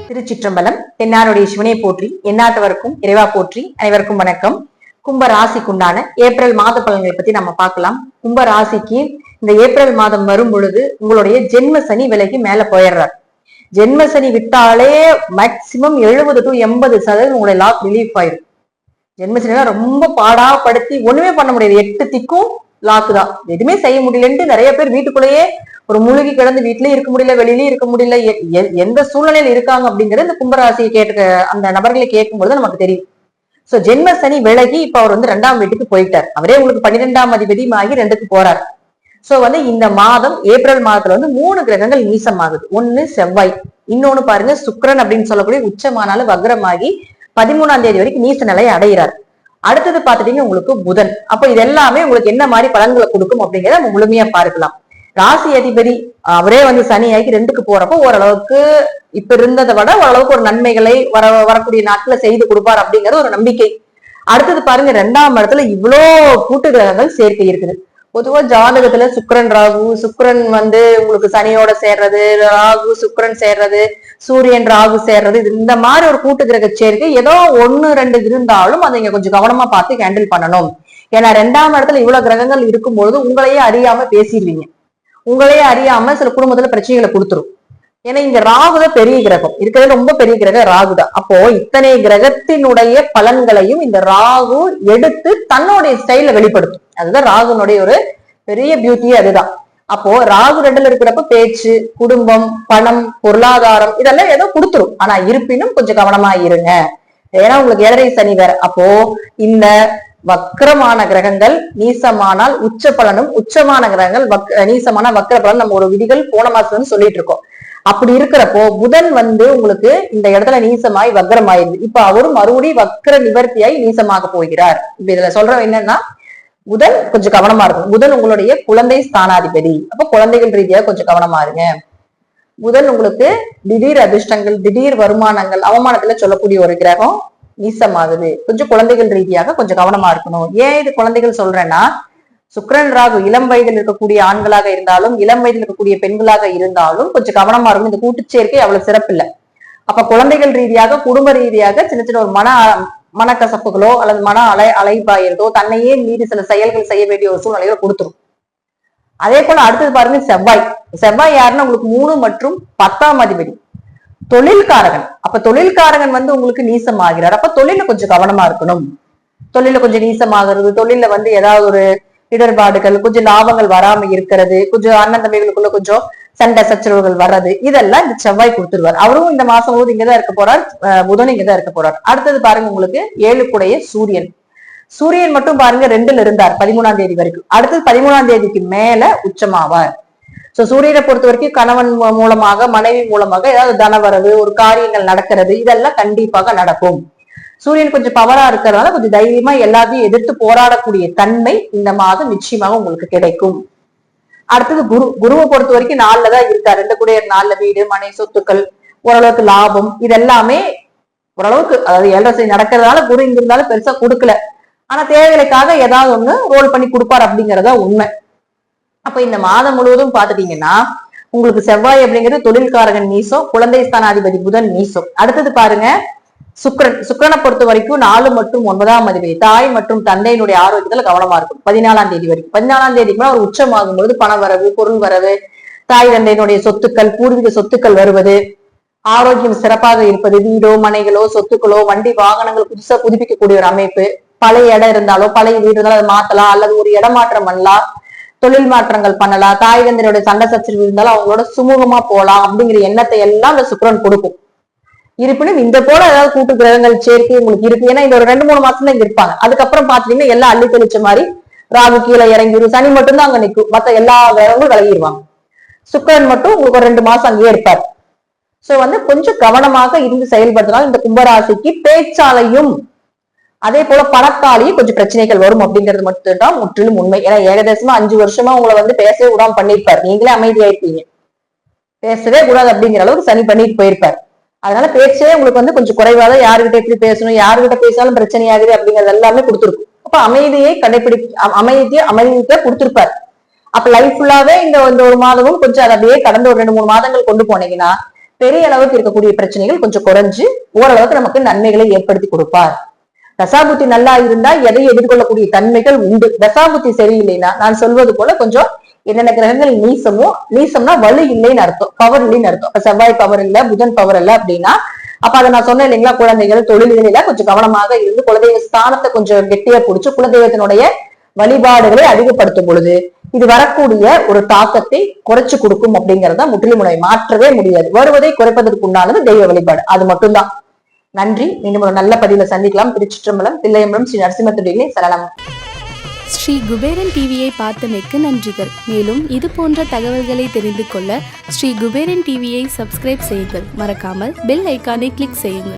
திருச்சிற்றம்பலம். தென்னாருடைய சிவனை போற்றி, எந்நாட்டவருக்கும் இறைவா போற்றி. அனைவருக்கும் வணக்கம். கும்ப ராசிக்குண்டான ஏப்ரல் மாத பலன்களை பத்தி நம்ம பார்க்கலாம். கும்ப ராசிக்கு இந்த ஏப்ரல் மாதம் வரும் பொழுது உங்களுடைய ஜென்ம சனி விலகி மேல போயிடுறார். ஜென்ம சனி விட்டாலே மேக்சிமம் 70 to 80% உங்களுடைய லாக் ரிலீஃப் ஆயிடும். ஜென்ம சனிலாம் ரொம்ப பாடாப்படுத்தி ஒண்ணுமே பண்ண முடியாது. 8 திக்கும் லாக்கு தான், எதுவுமே செய்ய முடியலன்ட்டு நிறைய பேர் வீட்டுக்குள்ளேயே ஒரு மூழ்கி கிடந்து வீட்லயும் இருக்க முடியல, வெளியிலயும் இருக்க முடியல, எந்த சூழ்நிலையில இருக்காங்க அப்படிங்கிறது இந்த கும்பராசியை கேட்டு அந்த நபர்களை கேட்கும்போது நமக்கு தெரியும். சோ ஜென்ம சனி விலகி இப்ப அவர் 2ஆம் வீட்டுக்கு போயிட்டார். அவரே உங்களுக்கு 12ஆம் அதிபதி ஆகி 2க்கு போறார். சோ இந்த மாதம் ஏப்ரல் மாதத்துல 3 கிரகங்கள் நீசமாகுது. ஒண்ணு செவ்வாய், இன்னொன்னு பாருங்க சுக்கிரன் அப்படின்னு சொல்லக்கூடிய உச்சமானாலும் வக்ரமாகி 13ஆம் தேதி வரைக்கும் நீச நிலையை அடைகிறார். அடுத்தது பாத்துட்டீங்க உங்களுக்கு புதன். அப்ப இது எல்லாமே உங்களுக்கு என்ன மாதிரி பலன்களை கொடுக்கும் அப்படிங்கிறத நம்ம முழுமையா பார்க்கலாம். ராசி அதிபதி அவரே சனியாகி 2க்கு போறப்போ ஓரளவுக்கு இப்ப இருந்ததை விட ஓரளவுக்கு ஒரு நன்மைகளை வரக்கூடிய நாட்களை செய்து கொடுப்பார் அப்படிங்கிறது ஒரு நம்பிக்கை. அடுத்தது பாருங்க 2ஆம் இடத்துல இவ்வளோ கூட்டு கிரகங்கள் சேர்க்கை இருக்குது. பொதுவா ஜாதகத்துல சுக்கிரன் ராகு, சுக்கிரன் உங்களுக்கு சனியோட சேர்றது, ராகு சுக்கிரன் சேர்றது, சூரியன் ராகு சேர்றது, இந்த மாதிரி ஒரு கூட்டு கிரக சேர்க்கை ஏதோ 1, 2 இருந்தாலும் அதை இங்க கொஞ்சம் கவனமா பார்த்து ஹேண்டில் பண்ணணும். ஏன்னா 2ஆம் இடத்துல இவ்வளவு கிரகங்கள் இருக்கும்பொழுது உங்களையே அறியாம பேசிடுவீங்க. உங்களையே அறியாம சில குடும்பத்துல பிரச்சனைகளை கொடுத்துரும். ஏன்னா இந்த ராகுதான் பெரிய கிரகம், இருக்கிறது ரொம்ப பெரிய கிரகம் ராகுதான். அப்போ இத்தனை கிரகத்தினுடைய பலன்களையும் இந்த ராகு எடுத்து தன்னுடைய ஸ்டைல வெளிப்படுத்தும். அதுதான் ராகுனுடைய ஒரு பெரிய பியூட்டியே அதுதான். அப்போ ராகு 2ல இருக்கிறப்ப பேச்சு, குடும்பம், பணம், பொருளாதாரம் இதெல்லாம் ஏதோ கொடுத்துரும். ஆனா இருப்பினும் கொஞ்சம் கவனமா இருங்க. ஏன்னா உங்களுக்கு 7.5 சனி வேற. அப்போ இந்த வக்ரமான கிரகங்கள் நீசமானால் உச்ச பலனும், உச்சமான கிரகங்கள் நீசமான வக்ர பலன் நம்ம ஒரு விதிகள் போன மாசம் சொல்லிட்டு இருக்கோம். அப்படி இருக்கிறப்போ புதன் உங்களுக்கு இந்த இடத்துல நீசமாய் வக்ரமாயிருது. இப்ப அவரும் மறுபடியும் வக்ர நிவர்த்தியாய் நீசமாக போகிறார். இப்ப இதுல சொல்றோம் என்னன்னா புதன் கொஞ்சம் கவனமா இருக்கும். புதன் உங்களுடைய குழந்தை ஸ்தானாதிபதி. அப்ப குழந்தைகள் ரீதியாக கொஞ்சம் கவனமா இருங்க. புதன் உங்களுக்கு திடீர் அதிர்ஷ்டங்கள், திடீர் வருமானங்கள், அவமானத்துல சொல்லக்கூடிய ஒரு கிரகம் நீசமாகுது. கொஞ்சம் குழந்தைகள் ரீதியாக கொஞ்சம் கவனமா இருக்கணும். ஏன் இது குழந்தைகள் சொல்றேன்னா, சுக்கிரன் ராகு இளம் வயதில் இருக்கக்கூடிய ஆண்களாக இருந்தாலும் இளம் வயதில் இருக்கக்கூடிய பெண்களாக இருந்தாலும் கொஞ்சம் கவனமா இருக்கணும். இந்த கூட்டுச்சேர்க்கை அவ்வளவு சிறப்பு இல்லை. அப்ப குழந்தைகள் ரீதியாக குடும்ப ரீதியாக சின்ன சின்ன ஒரு மனக்கசப்புகளோ அல்லது மன அலைபாயிரதோ, தன்னையே மீறி சில செயல்கள் செய்ய வேண்டிய ஒரு சூழ்நிலையை கொடுத்துரும். அதே போல அடுத்தது பாருங்க செவ்வாய். செவ்வாய் யாருன்னா உங்களுக்கு 3 மற்றும் 10ஆம் அதிபதி, தொழில்காரகன். அப்ப தொழில்காரகன் உங்களுக்கு நீசமாகிறார். அப்ப தொழில கொஞ்சம் கவனமா இருக்கணும். தொழில கொஞ்சம் நீசமாகிறது, தொழில ஏதாவது ஒரு இடர்பாடுகள், கொஞ்சம் லாபங்கள் வராம இருக்கிறது, கொஞ்சம் அண்ணன் தம்பிகளுக்குள்ள கொஞ்சம் சண்டை சச்சரவுகள் வர்றது, இதெல்லாம் இந்த செவ்வாய் கொடுத்துருவார். அவரும் இந்த மாசம் போது இங்கதான் இருக்க போறார். புதன் இங்கதான் இருக்க போறார். அடுத்தது பாருங்க உங்களுக்கு 7க்குடைய சூரியன். சூரியன் மட்டும் பாருங்க 2ல இருந்தார் 13ஆம் தேதி வரைக்கும். அடுத்தது 13ஆம் தேதிக்கு மேல உச்சமாவார். சோ சூரியனை பொறுத்த வரைக்கும் கணவன் மூலமாக, மனைவி மூலமாக ஏதாவது தனவரவு, ஒரு காரியங்கள் நடக்கிறது, இதெல்லாம் கண்டிப்பாக நடக்கும். சூரியன் கொஞ்சம் பவரா இருக்கிறதுனால கொஞ்சம் தைரியமா எல்லாத்தையும் எதிர்த்து போராடக்கூடிய தன்மை இந்த மாதம் நிச்சயமாக உங்களுக்கு கிடைக்கும். அடுத்தது குருவை பொறுத்த வரைக்கும் 4ல தான் இருக்காரு. 2 கூட 4ல வீடு, மனை, சொத்துக்கள், ஓரளவுக்கு லாபம், இதெல்லாமே ஓரளவுக்கு, அதாவது 7.5 சனி நடக்கிறதுனால குரு இங்க இருந்தாலும் பெருசா கொடுக்கல. ஆனா தேவைகளுக்காக ஏதாவது ஒண்ணு ரோல் பண்ணி கொடுப்பார் அப்படிங்கறதா உண்மை. அப்ப இந்த மாதம் முழுவதும் பாத்துட்டீங்கன்னா உங்களுக்கு செவ்வாய் அப்படிங்கிறது தொழில்காரகன் நீசம், குழந்தை ஸ்தானாதிபதி புதன் நீசம். அடுத்தது பாருங்க சுக்கிரனை பொறுத்த வரைக்கும் 4 மற்றும் 9ஆம் அதிபதி, தாய் மற்றும் தந்தையினுடைய ஆரோக்கியத்துல கவனமா இருக்கும் 14ஆம் தேதி வரைக்கும். 14ஆம் தேதிக்கு மேல ஒரு உச்சமாகும் பொழுது பண வரவு, பொருள் வரவு, தாய் தந்தையினுடைய சொத்துக்கள், பூர்வீக சொத்துக்கள் வருவது, ஆரோக்கியம் சிறப்பாக இருப்பது, வீடோ மனைகளோ சொத்துக்களோ வண்டி வாகனங்கள் புதுசா புதுப்பிக்கக்கூடிய ஒரு அமைப்பு, பழைய இடம் இருந்தாலோ பழைய வீடு இருந்தாலும் அதை மாத்தலாம், அல்லது ஒரு இடமாற்றம் பண்ணலாம், தொழில் மாற்றங்கள் பண்ணலாம், தாய் தந்தையினுடைய சண்டை சச்சரவு இருந்தாலும் அவங்களோட சுமூகமா போலாம் அப்படிங்கிற எண்ணத்தை எல்லாம் இந்த சுக்கிரன் கொடுக்கும். இருப்பினும் இந்த போல ஏதாவது கூட்டு கிரகங்கள் சேர்க்கை உங்களுக்கு இருக்கு. ஏன்னா இந்த ஒரு 2-3 மாசம் தான் இங்க இருப்பாங்க. அதுக்கப்புறம் பாத்தீங்கன்னா எல்லாம் அள்ளி தெளிச்ச மாதிரி ராகு கீழே இறங்கிடும். சனி மட்டும்தான் அங்க நிற்கும், மத்த எல்லா கிரகங்களும் விலகிடுவாங்க. சுக்கிரன் மட்டும் உங்களுக்கு ஒரு 2 மாசம் அங்கேயே இருப்பார். சோ கொஞ்சம் கவனமாக இருந்து செயல்படுத்தினால் இந்த கும்பராசிக்கு பேச்சாலையும் அதே போல பணத்தாலையும் கொஞ்சம் பிரச்சனைகள் வரும் அப்படிங்கிறது மட்டும்தான் முற்றிலும் உண்மை. ஏன்னா ஏகதேசமா 5 வருஷமா உங்களை பேசவே விடாம பண்ணிருப்பார். நீங்களே அமைதியாயிருப்பீங்க, பேசவே கூடாது அப்படிங்கிற அளவுக்கு சனி பண்ணிட்டு போயிருப்பார். அதனால பேச்சே உங்களுக்கு கொஞ்சம் குறைவாதான், யாருகிட்ட எப்படி பேசணும், யாருகிட்ட பேசினாலும் பிரச்சனை ஆகுது அப்படிங்கிறது எல்லாமே கொடுத்துருக்கும். அப்ப அமைதியை அமைதியை கொடுத்திருப்பார். அப்ப லைஃப் ஃபுல்லாவே இந்த ஒரு மாதமும் கொஞ்சம் அதை அப்படியே கடந்த ஒரு 2-3 மாதங்கள் கொண்டு போனீங்கன்னா பெரிய அளவுக்கு இருக்கக்கூடிய பிரச்சனைகள் கொஞ்சம் குறைஞ்சு ஓரளவுக்கு நமக்கு நன்மைகளை ஏற்படுத்தி கொடுப்பார். தசாபுத்தி நல்லா இருந்தா எதையும் எதிர்கொள்ளக்கூடிய தன்மைகள் உண்டு. தசாபுத்தி சரியில்லைன்னா நான் சொல்வது போல கொஞ்சம் என்னென்ன கிரகங்கள் நீசம்னா வலு இல்லைன்னு அர்த்தம், பவர் இல்லைன்னு அர்த்தம். இப்ப செவ்வாய் பவர் இல்ல, புதன் பவர் இல்ல அப்படின்னா அப்ப அதை நான் சொன்னேன் இல்லைங்களா, குழந்தைகள் தொழில்களில கொஞ்சம் கவனமாக இருந்து குலதெய்வ ஸ்தானத்தை கொஞ்சம் கெட்டியா பிடிச்சு குலதெய்வத்தினுடைய வழிபாடுகளை அதிகப்படுத்தும் பொழுது இது வரக்கூடிய ஒரு தாக்கத்தை குறைச்சு கொடுக்கும் அப்படிங்கறத முற்றிலும் மாற்றவே முடியாது. வருவதை குறைப்பதற்கு உண்டானது தெய்வ வழிபாடு, அது மட்டும்தான். நன்றி. மீண்டும் ஒரு நல்ல பதிவுல சந்திக்கலாம். திருச்சிற்றம்பலம், தில்லையம்பலம், ஸ்ரீ நரசிம்மத்துடிகளே சரணம். ஸ்ரீ குபேரன் டிவியை பார்த்தமைக்கு நன்றிகள். மேலும் இது போன்ற தகவல்களை தெரிந்து கொள்ள ஸ்ரீ குபேரன் டிவியை சப்ஸ்கிரைப் செய்யுங்கள். மறக்காமல் பெல் ஐக்கானை கிளிக் செய்யுங்கள்.